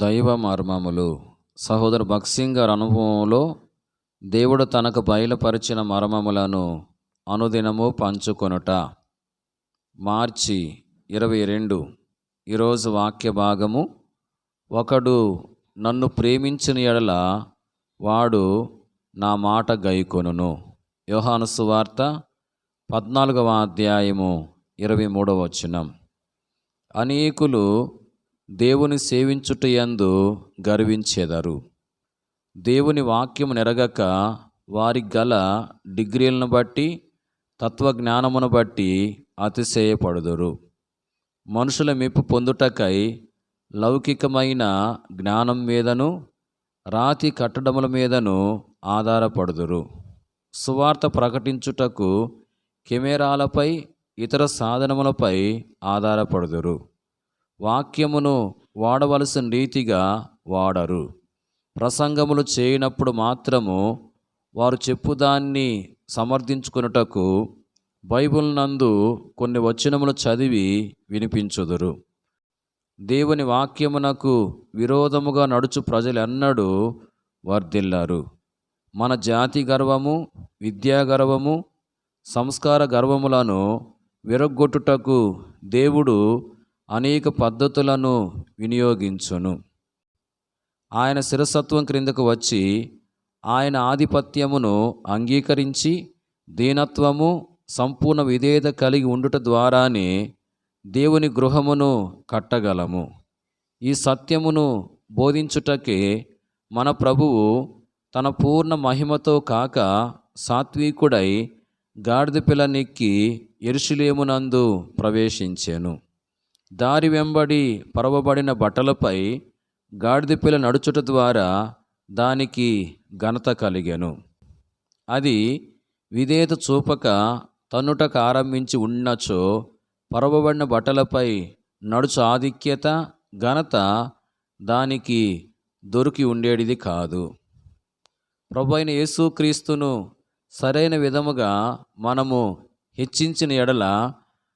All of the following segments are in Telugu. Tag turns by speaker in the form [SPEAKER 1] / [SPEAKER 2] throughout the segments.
[SPEAKER 1] దైవ మర్మములు. సహోదరు భగత్ సింగ్ గారి అనుభవంలో దేవుడు తనకు బయలుపరిచిన మర్మములను అనుదినము పంచుకొనుట. మార్చి 22. ఈరోజు వాక్య భాగము, ఒకడు నన్ను ప్రేమించిన యెడల వాడు నా మాట గైకొనును. యోహాను సువార్త 14వ అధ్యాయము 23వ వచనం. అనేకులు దేవుని సేవించుటయందు గర్వించెదరు. దేవుని వాక్యము నెరగక వారికి గల డిగ్రీలను బట్టి, తత్వజ్ఞానమును బట్టి అతిశయపడుదురు. మనుషుల మెప్పు పొందుటకై లౌకికమైన జ్ఞానం మీదను రాతి కట్టడముల మీదను ఆధారపడుదురు. సువార్త ప్రకటించుటకు కెమెరాలపై, ఇతర సాధనములపై ఆధారపడుదురు. వాక్యమును వాడవలసిన రీతిగా వాడరు. ప్రసంగములు చేయనప్పుడు మాత్రము వారు చెప్పుదాన్ని సమర్థించుకొనుటకు బైబిల్ నందు కొన్ని వచనములు చదివి వినిపించుదురు. దేవుని వాక్యమునకు విరోధముగా నడుచు ప్రజలెన్నడూ వర్ధిల్లారు. మన జాతి గర్వము, విద్యా గర్వము, సంస్కార గర్వములను విరగొట్టుటకు దేవుడు అనేక పద్ధతులను వినియోగించును. ఆయన శిరసత్వం క్రిందకు వచ్చి ఆయన ఆధిపత్యమును అంగీకరించి దీనత్వము, సంపూర్ణ విధేయత కలిగి ఉండుట ద్వారానే దేవుని గృహమును కట్టగలము. ఈ సత్యమును బోధించుటకే మన ప్రభువు తన పూర్ణ మహిమతో కాక సాత్వికుడై గాడిద పిల్లనెక్కి యెరూషలేమునందు ప్రవేశించెను. దారి వెంబడి పరవబడిన బట్టలపై గాడిద పిల్ల నడుచుట ద్వారా దానికి ఘనత కలిగెను. అది విధేయత చూపక తన్నుటకు ఆరంభించి ఉన్నచో పరవబడిన బట్టలపై నడుచు ఆధిక్యత, ఘనత దానికి దొరికి ఉండేటిది కాదు. ప్రభువైన యేసుక్రీస్తును సరైన విధముగా మనము హెచ్చించిన ఎడల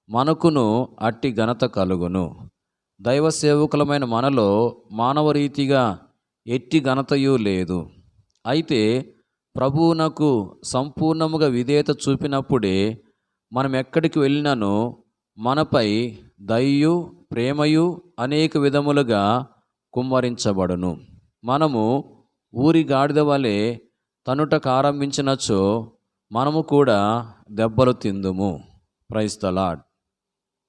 [SPEAKER 1] మనకును అట్టి ఘనత కలుగును. దైవ సేవకులమైన మనలో మానవ రీతిగా ఎట్టి ఘనతయు లేదు. అయితే ప్రభువునకు సంపూర్ణముగా విధేయత చూపినప్పుడే మనం ఎక్కడికి వెళ్ళినను మనపై దయయు, ప్రేమయు అనేక విధములుగా కుమ్మరించబడును. మనము ఊరి గాడిద వలె తన్నుటకు ఆరంభించినచో మనము కూడా దెబ్బలు తిందుము. Praise the lord.